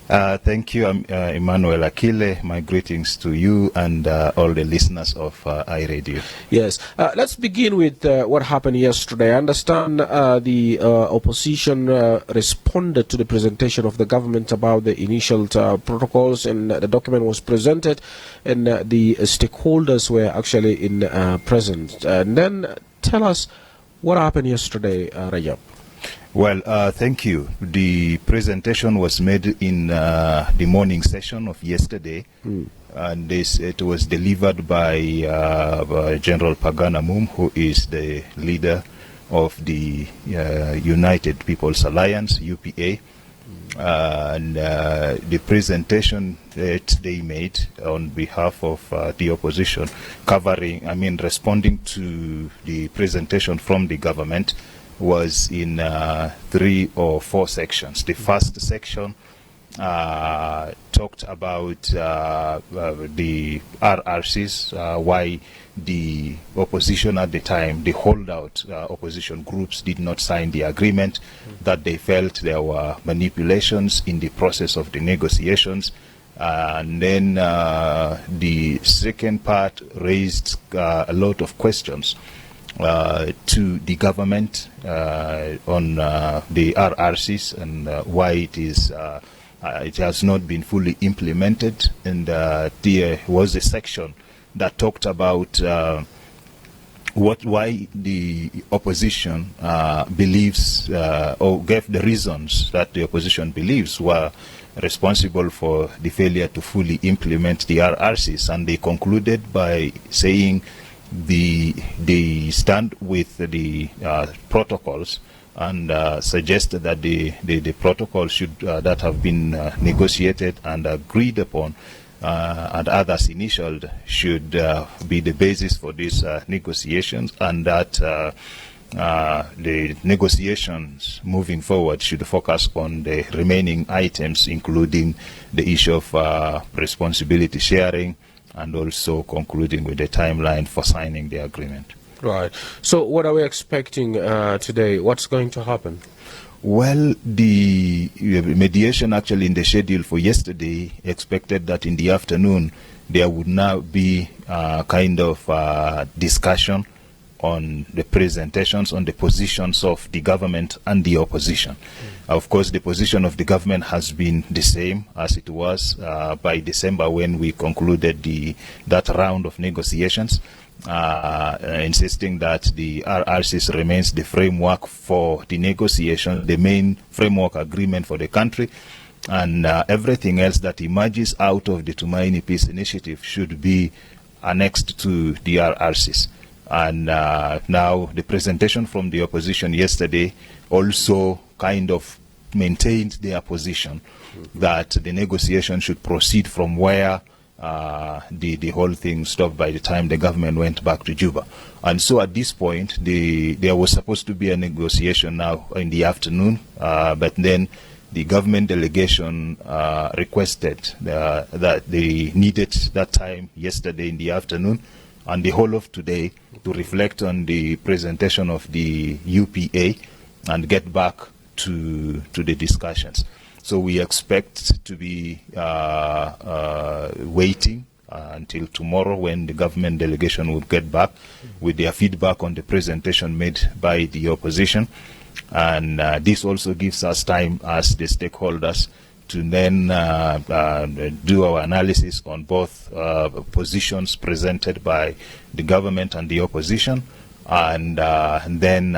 Thank you, Emmanuel Akile. My greetings to you and all the listeners of iRadio. Yes. Let's begin with what happened yesterday. I understand the opposition responded to the presentation of the government about the initial protocols, and the document was presented, and the stakeholders were actually present. And then tell us what happened yesterday, Rajab. Well, thank you. The presentation was made in the morning session of yesterday, and it was delivered by General Pagana Mum, who is the leader of the United People's Alliance, UPA. And the presentation that they made on behalf of the opposition, responding to the presentation from the government, was in 3 or 4 sections. The first section talked about the RRCs, why the opposition at the time, the holdout opposition groups, did not sign the agreement, that they felt there were manipulations in the process of the negotiations. And then the second part raised a lot of questions to the government on the RRCs and why it has not been fully implemented. And there was a section that talked about why the opposition believes or gave the reasons that the opposition believes were responsible for the failure to fully implement the RRCs. And they concluded by saying they stand with the protocols and suggested that the protocols should that have been negotiated and agreed upon and others initialed should be the basis for these negotiations, and that the negotiations moving forward should focus on the remaining items, including the issue of responsibility sharing, and also concluding with the timeline for signing the agreement. Right. So what are we expecting today? What's going to happen? Well, the mediation actually in the schedule for yesterday expected that in the afternoon there would now be kind of discussion on the presentations, on the positions of the government and the opposition. Of course, the position of the government has been the same as it was by December when we concluded that round of negotiations, insisting that the RRCs remains the framework for the negotiation, the main framework agreement for the country, and everything else that emerges out of the Tumaini Peace Initiative should be annexed to the RRCs. And now the presentation from the opposition yesterday also kind of maintained their position that the negotiation should proceed from where the whole thing stopped by the time the government went back to Juba. And so at this point, there was supposed to be a negotiation now in the afternoon, but then the government delegation requested that they needed that time yesterday in the afternoon and the whole of today to reflect on the presentation of the UPA and get back to the discussions. So we expect to be waiting until tomorrow when the government delegation will get back with their feedback on the presentation made by the opposition. And this also gives us time as the stakeholders to then do our analysis on both positions presented by the government and the opposition, and then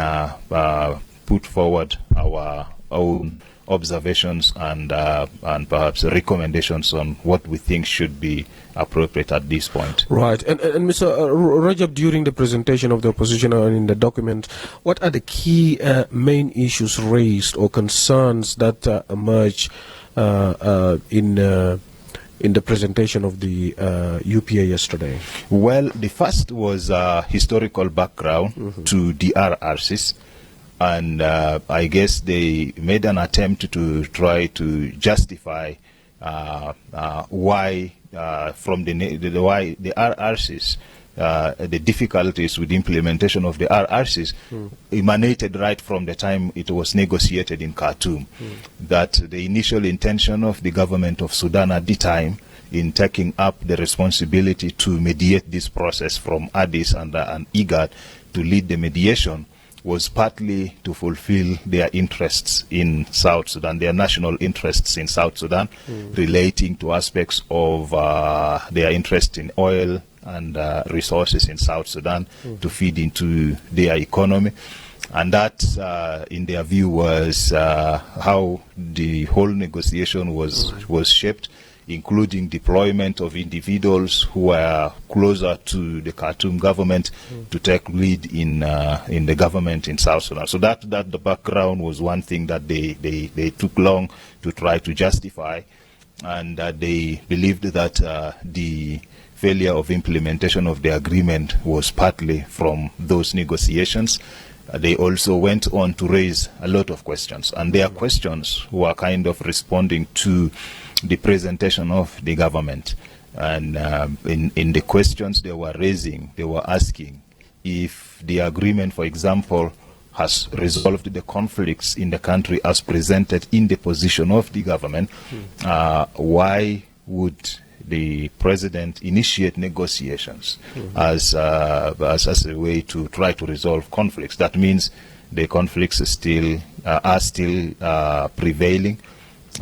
put forward our own observations and perhaps recommendations on what we think should be appropriate at this point. Right. And Mr. Rajab, during the presentation of the opposition and in the document, what are the key main issues raised or concerns that emerge in the presentation of the UPA yesterday? Well, the first was historical background to the RRCs. And I guess they made an attempt to try to justify why why the RRCs the difficulties with the implementation of the RRCs emanated right from the time it was negotiated in Khartoum. That the initial intention of the government of Sudan at the time in taking up the responsibility to mediate this process from Addis and IGAD to lead the mediation was partly to fulfill their interests in South Sudan, their national interests in South Sudan, relating to aspects of their interest in oil and resources in South Sudan to feed into their economy. And that, in their view, was how the whole negotiation was shaped, including deployment of individuals who were closer to the Khartoum government to take lead in the government in South Sudan. So that the background was one thing that they took long to try to justify, and they believed that the failure of implementation of the agreement was partly from those negotiations. They also went on to raise a lot of questions, and their questions were kind of responding to the presentation of the government. And in the questions they were raising, they were asking if the agreement, for example, has resolved the conflicts in the country as presented in the position of the government, why would the president initiate negotiations as a way to try to resolve conflicts? That means the conflicts are still prevailing.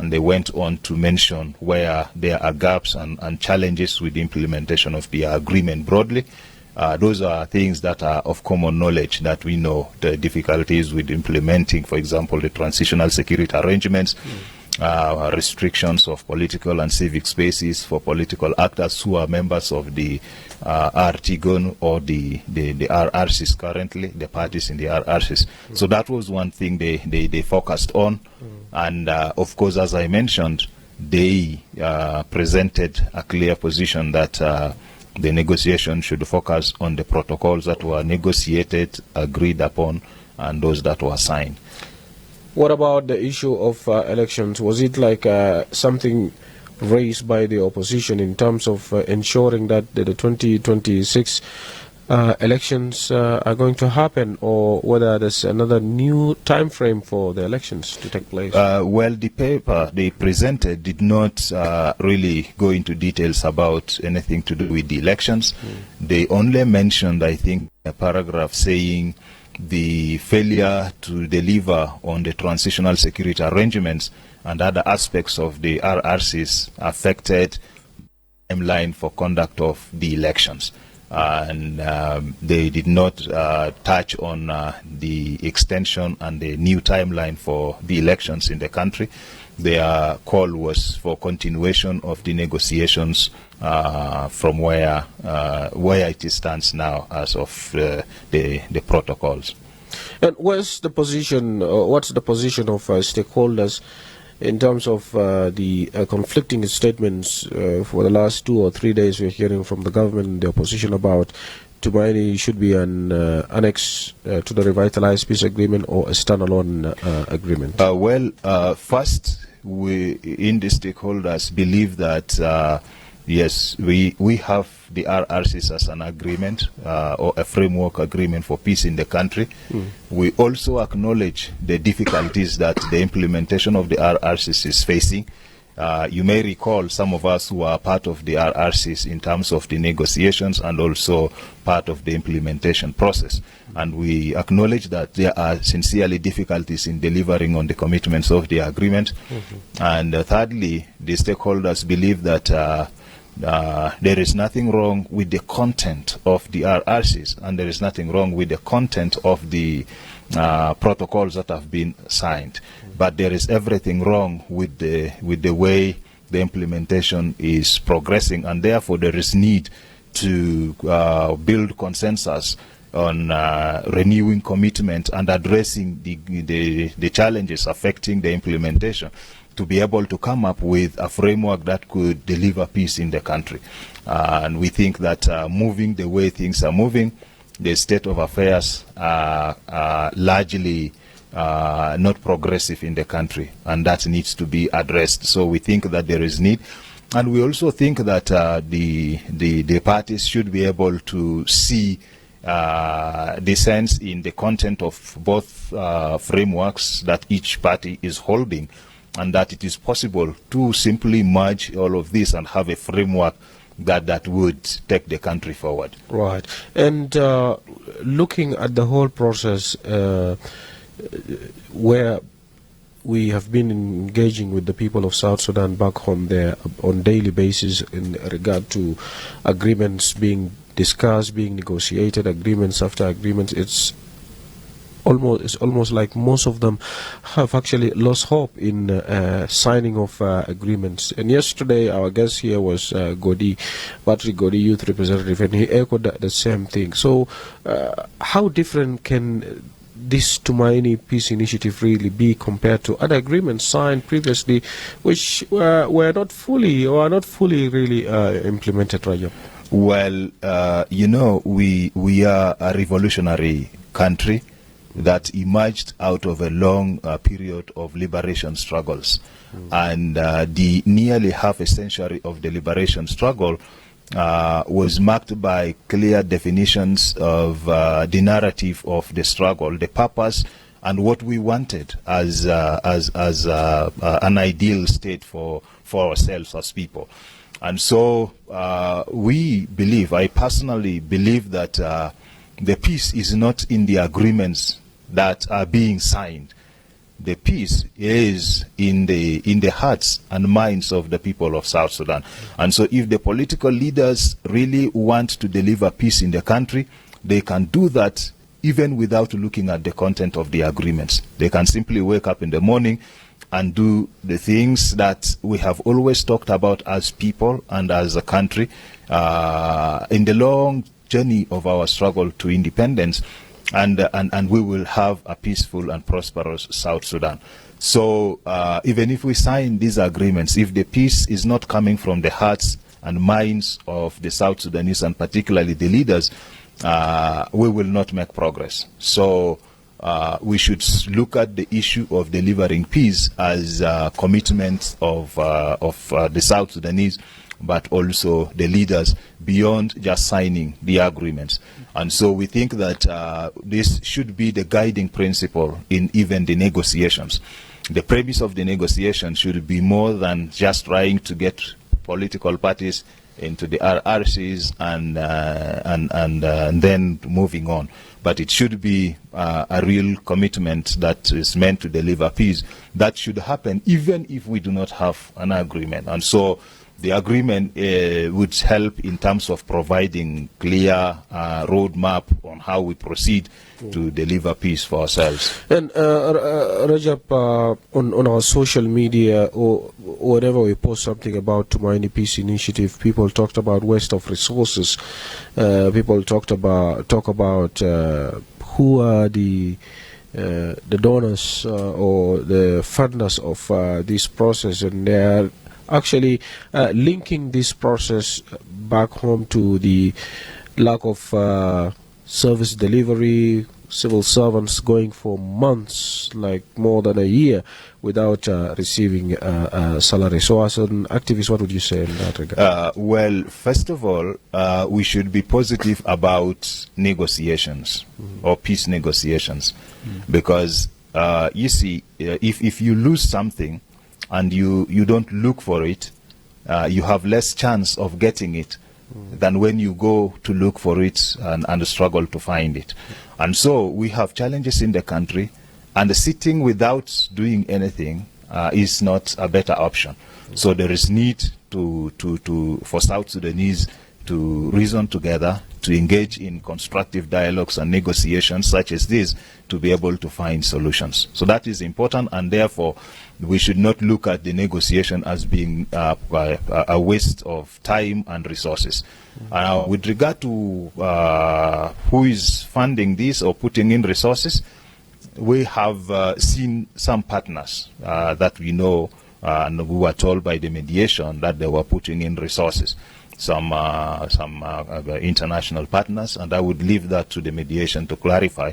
And they went on to mention where there are gaps and challenges with the implementation of the agreement broadly. Those are things that are of common knowledge, that we know the difficulties with implementing, for example, the transitional security arrangements, restrictions of political and civic spaces for political actors who are members of the RTGON or the RRCs currently, the parties in the RRCs. So that was one thing they focused on. And of course, as I mentioned, they presented a clear position that the negotiation should focus on the protocols that were negotiated, agreed upon, and those that were signed. What about the issue of elections? Was it like something raised by the opposition in terms of ensuring that the 2026 elections are going to happen, or whether there's another new time frame for the elections to take place? Well, the paper they presented did not really go into details about anything to do with the elections. They only mentioned, I think, a paragraph saying the failure to deliver on the transitional security arrangements and other aspects of the RRCs affected the timeline for conduct of the elections. And they did not touch on the extension and the new timeline for the elections in the country. Their call was for continuation of the negotiations from where it stands now as of the protocols. And what's the position of stakeholders in terms of the conflicting statements for the last 2 or 3 days? We're hearing from the government and the opposition about Tumaini should be an annex to the revitalized peace agreement or a standalone agreement. First, we in the stakeholders believe that yes, we have the RRCs as an agreement or a framework agreement for peace in the country. We also acknowledge the difficulties that the implementation of the RRCs is facing. You may recall some of us who are part of the RRCs in terms of the negotiations and also part of the implementation process. And we acknowledge that there are sincerely difficulties in delivering on the commitments of the agreement. And thirdly, the stakeholders believe that there is nothing wrong with the content of the RRCs, and there is nothing wrong with the content of the protocols that have been signed. But there is everything wrong with the way the implementation is progressing, and therefore there is need to build consensus on renewing commitment and addressing the challenges affecting the implementation, to be able to come up with a framework that could deliver peace in the country. And we think that moving the way things are moving, the state of affairs are largely not progressive in the country, and that needs to be addressed. So we think that there is need And we also think that the parties should be able to see the sense in the content of both frameworks that each party is holding, and that it is possible to simply merge all of this and have a framework that would take the country forward. Right. And looking at the whole process, where we have been engaging with the people of South Sudan back home there on daily basis in regard to agreements being discussed, being negotiated, agreements after agreements, it's almost like most of them have actually lost hope in signing of agreements. And yesterday our guest here was Battery Godi, youth representative, and he echoed the same thing. So how different can this Tumaini peace initiative really be compared to other agreements signed previously, which were not fully really implemented, Rajab? Well, we are a revolutionary country that emerged out of a long period of liberation struggles. And the nearly half a century of the liberation struggle was marked by clear definitions of the narrative of the struggle, the purpose, and what we wanted as an ideal state for ourselves as people. And so I personally believe that the peace is not in the agreements that are being signed. The peace is in the hearts and minds of the people of South Sudan. And so if the political leaders really want to deliver peace in the country, they can do that even without looking at the content of the agreements. They can simply wake up in the morning and do the things that we have always talked about as people and as a country in the long journey of our struggle to independence, and we will have a peaceful and prosperous South Sudan. So even if we sign these agreements, if the peace is not coming from the hearts and minds of the South Sudanese, and particularly the leaders, we will not make progress. So we should look at the issue of delivering peace as a commitment of the South Sudanese, but also the leaders, beyond just signing the agreements. And so we think that this should be the guiding principle in even the negotiations. The premise of the negotiation should be more than just trying to get political parties into the RRCs and then moving on. But it should be a real commitment that is meant to deliver peace. That should happen even if we do not have an agreement. And so the agreement would help in terms of providing clear roadmap on how we proceed to deliver peace for ourselves. And Rajab, on our social media or whenever we post something about Tumaini Peace Initiative, people talked about waste of resources. People talk about who are the donors or the funders of this process, and they are actually linking this process back home to the lack of service delivery, civil servants going for months, like more than a year, without receiving salary. So as an activist, what would you say in that regard? Well, first of all, we should be positive about negotiations or peace negotiations, because you see, if you lose something and you don't look for it, you have less chance of getting it than when you go to look for it and struggle to find it. And so we have challenges in the country, and sitting without doing anything is not a better option. So there is need for South Sudanese to reason together, to engage in constructive dialogues and negotiations such as this, to be able to find solutions. So that is important, and therefore we should not look at the negotiation as being a waste of time and resources. With regard to who is funding this or putting in resources, we have seen some partners that we know, and we were told by the mediation that they were putting in resources. Some international partners, and I would leave that to the mediation to clarify.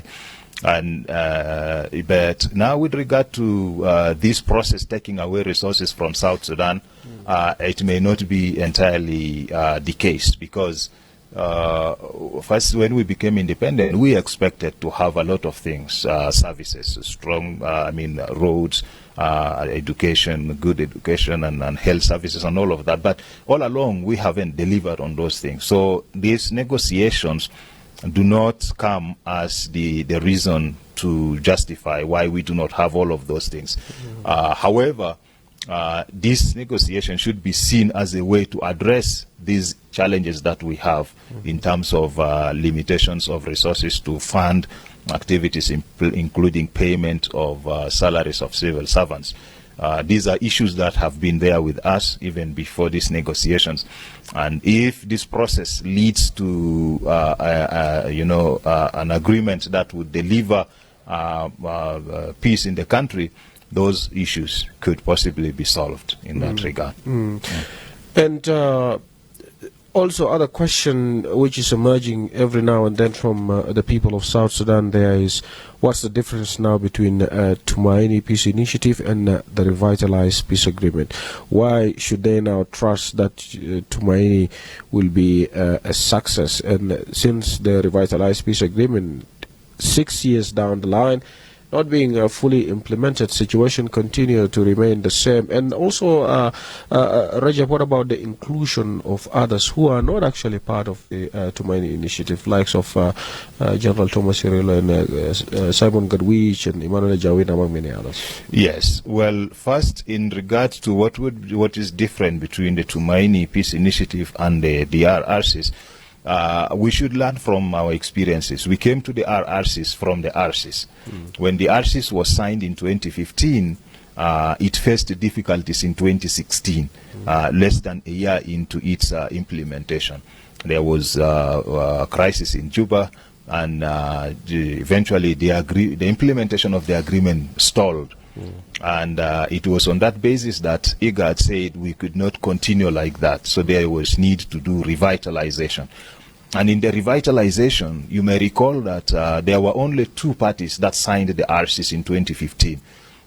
And but now, with regard to this process taking away resources from South Sudan, it may not be entirely the case, because first, when we became independent, we expected to have a lot of things, services, strong, roads, education, good education, and health services, and all of that. But all along, we haven't delivered on those things. So these negotiations do not come as the reason to justify why we do not have all of those things. However, this negotiation should be seen as a way to address these challenges that we have in terms of limitations of resources to fund activities, including payment of salaries of civil servants. These are issues that have been there with us even before these negotiations. And if this process leads to, an agreement that would deliver peace in the country, those issues could possibly be solved in that regard. And also, other question which is emerging every now and then from the people of South Sudan there is, what's the difference now between Tumaini Peace Initiative and the Revitalized Peace Agreement? Why should they now trust that Tumaini will be a success? And since the Revitalized Peace Agreement, 6 years down the line, not being fully implemented, situation continue to remain the same. And also, Rajab, what about the inclusion of others who are not actually part of the Tumaini initiative, likes of General Thomas Cirillo and Simon Gadwich and Emmanuel Jawin, among many others? Yes. Well, first, in regard to what is different between the Tumaini Peace Initiative and the RRCs, we should learn from our experiences. We came to the RRCs from the RCs. When the RCs was signed in 2015, it faced difficulties in 2016, less than a year into its implementation. There was a crisis in Juba, and eventually the implementation of the agreement stalled. And it was on that basis that IGAD said we could not continue like that, so there was need to do revitalization. And in the revitalization, you may recall that there were only 2 parties that signed the RCs in 2015.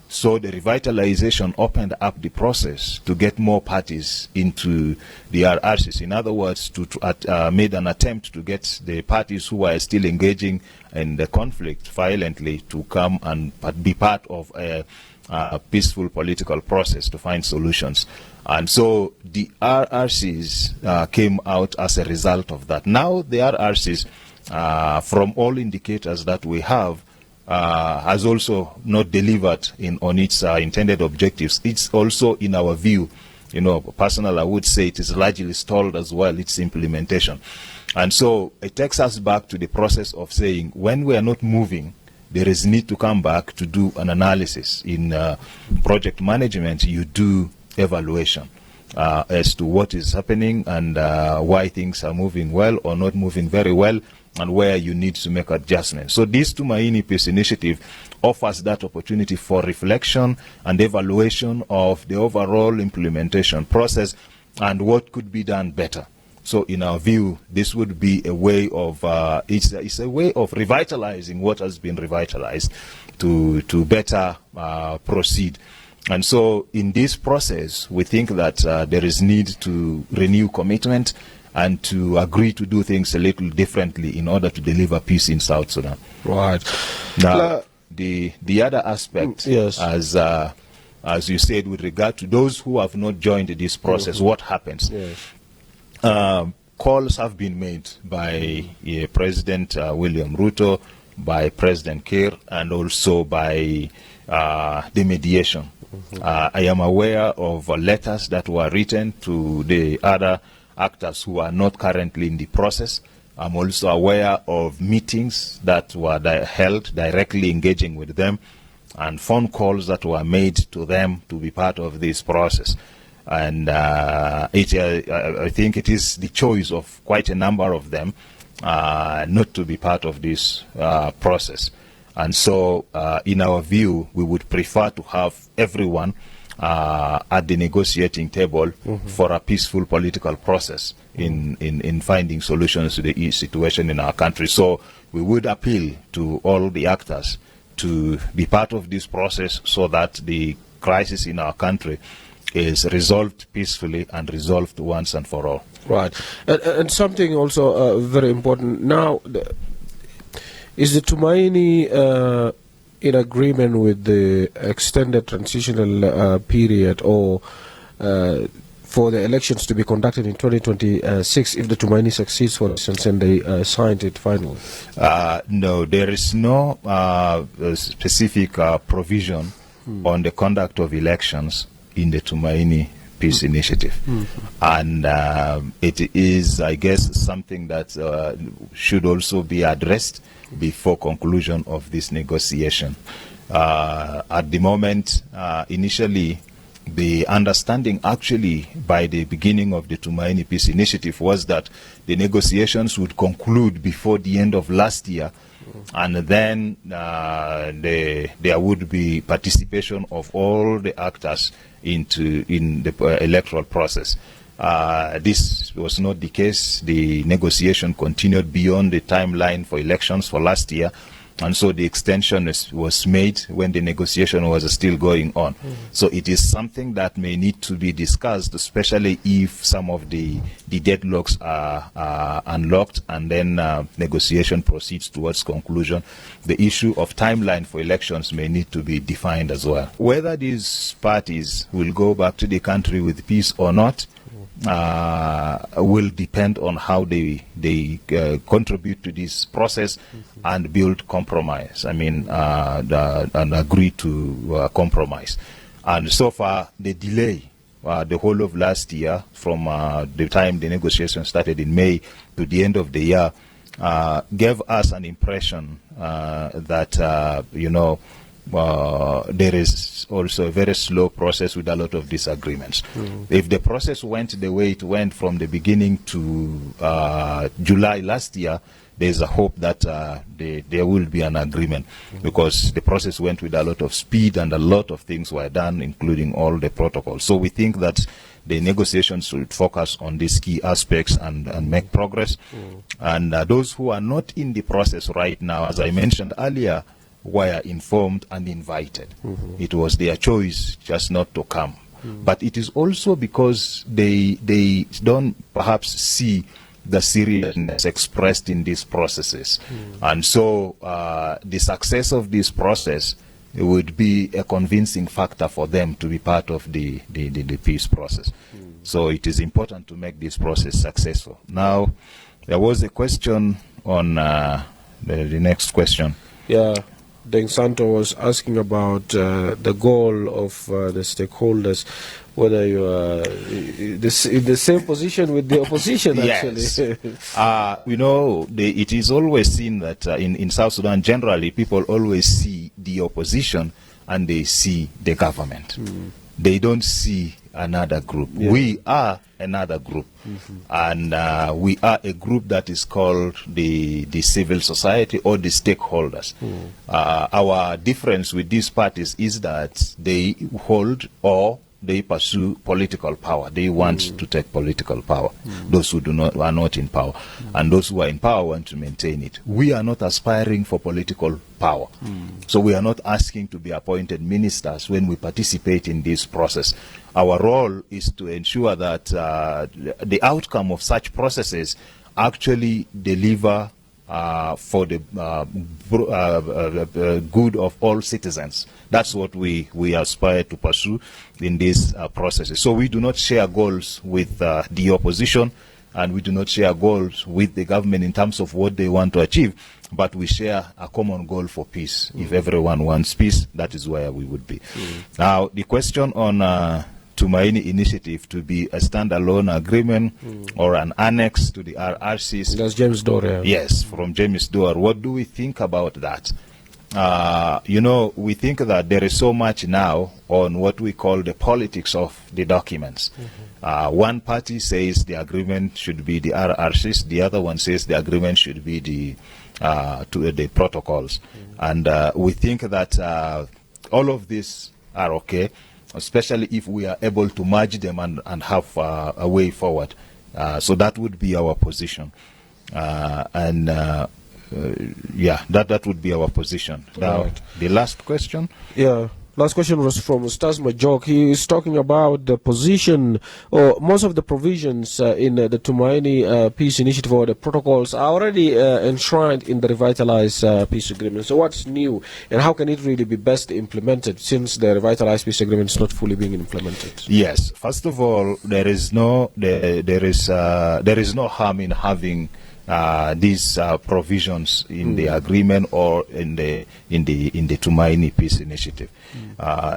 So the revitalization opened up the process to get more parties into the RRCs. In other words, to made an attempt to get the parties who are still engaging in the conflict violently to come and be part of a peaceful political process to find solutions. And so the RRCs came out as a result of that. Now the RRCs, from all indicators that we have, has also not delivered on its intended objectives. It's also, in our view, personal, I would say it is largely stalled as well, its implementation. And so it takes us back to the process of saying, when we are not moving, there is need to come back to do an analysis. In project management, you do evaluation as to what is happening and why things are moving well or not moving very well, and where you need to make adjustments. So this Tumaini Peace Initiative offers that opportunity for reflection and evaluation of the overall implementation process and what could be done better. So in our view, this would be a way of, it's a way of revitalizing what has been revitalized to better proceed. And so in this process, we think that there is need to renew commitment and to agree to do things a little differently in order to deliver peace in South Sudan. Right. Now, the other aspect, yes, as you said, with regard to those who have not joined this process, what happens? Yes. Calls have been made by President William Ruto, by President Kiir, and also by the mediation. I am aware of letters that were written to the other actors who are not currently in the process. I'm also aware of meetings that were held directly engaging with them, and phone calls that were made to them to be part of this process. And I think it is the choice of quite a number of them not to be part of this process. And so, in our view, we would prefer to have everyone at the negotiating table for a peaceful political process in finding solutions to the situation in our country. So we would appeal to all the actors to be part of this process so that the crisis in our country is resolved peacefully and resolved once and for all. Right. And something also very important now, is the Tumaini in agreement with the extended transitional period, or for the elections to be conducted in 2026 if the Tumaini succeeds, for instance, and they signed it finally? No, there is no specific provision on the conduct of elections in the Tumaini Peace Initiative. And it is, I guess, something that should also be addressed before conclusion of this negotiation. At the moment, initially, the understanding actually by the beginning of the Tumaini Peace Initiative was that the negotiations would conclude before the end of last year, and then there would be participation of all the actors in the electoral process. This was not the case. The negotiation continued beyond the timeline for elections for last year, and so the extension was made when the negotiation was still going on. So it is something that may need to be discussed, especially if some of the deadlocks are unlocked and then negotiation proceeds towards conclusion. The issue of timeline for elections may need to be defined as well. Whether these parties will go back to the country with peace or not will depend on how they contribute to this process and build compromise. I mean, and agree to compromise. And so far, the delay, the whole of last year, from the time the negotiation started in May to the end of the year, gave us an impression that, there is also a very slow process with a lot of disagreements. If the process went the way it went from the beginning to July last year, there's a hope that there will be an agreement, because the process went with a lot of speed and a lot of things were done, including all the protocols. So we think that the negotiations should focus on these key aspects and make progress. And those who are not in the process right now, as I mentioned earlier, were informed and invited. It was their choice just not to come. But it is also because they don't perhaps see the seriousness expressed in these processes. And so the success of this process would be a convincing factor for them to be part of the peace process. So it is important to make this process successful. Now, there was a question on the next question. Yeah. Deng Santo was asking about the goal of the stakeholders, whether you are in the same position with the opposition, actually. Yes. It is always seen that in South Sudan, generally, people always see the opposition and they see the government. They don't see another group. Yeah. We are another group. And we are a group that is called the civil society or the stakeholders. Our difference with these parties is that they hold or they pursue political power. They want to take political power. Those who are not in power. And those who are in power want to maintain it. We are not aspiring for political power. So we are not asking to be appointed ministers when we participate in this process. Our role is to ensure that the outcome of such processes actually deliver for the good of all citizens. That's what we aspire to pursue in these processes. So we do not share goals with the opposition, and we do not share goals with the government in terms of what they want to achieve, but we share a common goal for peace. If everyone wants peace, that is where we would be. Now, the question on Tumaini initiative to be a standalone agreement or an annex to the RRCs. That's James Dore. Yeah. Yes, from James Dore. What do we think about that? We think that there is so much now on what we call the politics of the documents. One party says the agreement should be the RRCs, the other one says the agreement should be the protocols. And we think that all of these are okay, especially if we are able to merge them and have a way forward. So that would be our position. Yeah, that would be our position. Now, Right. the last question. Yeah. Last question was from Ustaz Majok. He is talking about the position, or most of the provisions in the Tumaini peace initiative or the protocols are already enshrined in the revitalized peace agreement. So what's new, and how can it really be best implemented since the revitalized peace agreement is not fully being implemented? Yes. First of all, there is no harm in having these provisions in the agreement or in the Tumaini peace initiative.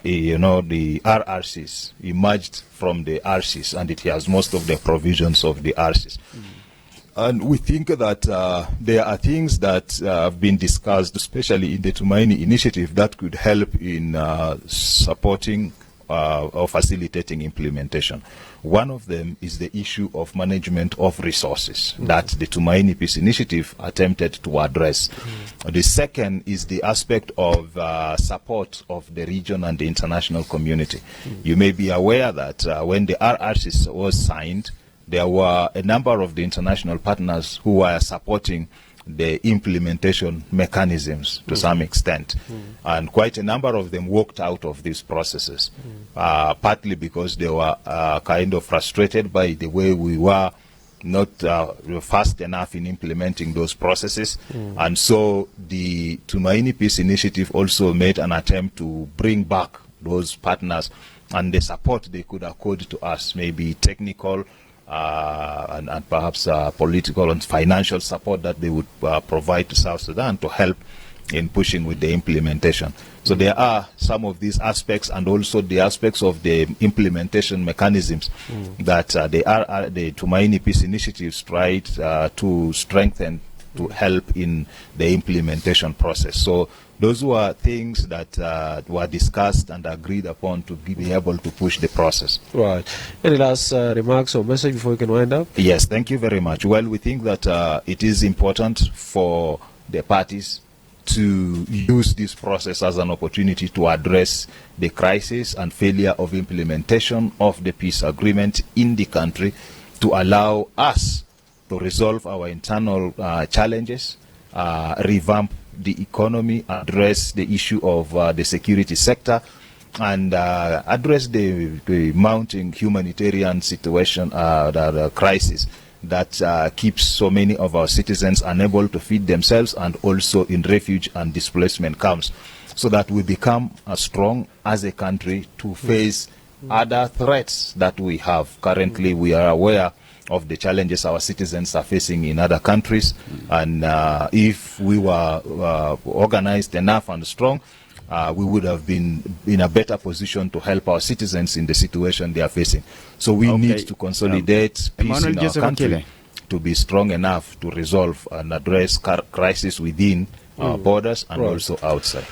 You know, the RRCs emerged from the RCs, and it has most of the provisions of the RCs. And we think that there are things that have been discussed, especially in the Tumaini initiative, that could help in supporting or facilitating implementation. One of them is the issue of management of resources that the Tumaini Peace Initiative attempted to address. The second is the aspect of support of the region and the international community. You may be aware that when the RRC was signed, there were a number of the international partners who were supporting the implementation mechanisms to some extent, and quite a number of them walked out of these processes, partly because they were kind of frustrated by the way we were not fast enough in implementing those processes. And so the Tumaini Peace Initiative also made an attempt to bring back those partners and the support they could accord to us, maybe technical and perhaps political and financial support that they would provide to South Sudan to help in pushing with the implementation. So there are some of these aspects, and also the aspects of the implementation mechanisms that the Tumaini Peace Initiatives tried to strengthen to help in the implementation process. So those were things that were discussed and agreed upon to be able to push the process. Right. Any last remarks or message before we can wind up? Yes, thank you very much. Well, we think that it is important for the parties to use this process as an opportunity to address the crisis and failure of implementation of the peace agreement in the country, to allow us to resolve our internal challenges, revamp the economy, address the issue of the security sector, and address the mounting humanitarian situation, the crisis that keeps so many of our citizens unable to feed themselves, and also in refuge and displacement camps, so that we become strong as a country to face other threats that we have. Currently, we are aware of the challenges our citizens are facing in other countries, and if we were organized enough and strong, we would have been in a better position to help our citizens in the situation they are facing. So we need to consolidate peace in our country to be strong enough to resolve and address crisis within our borders and also outside.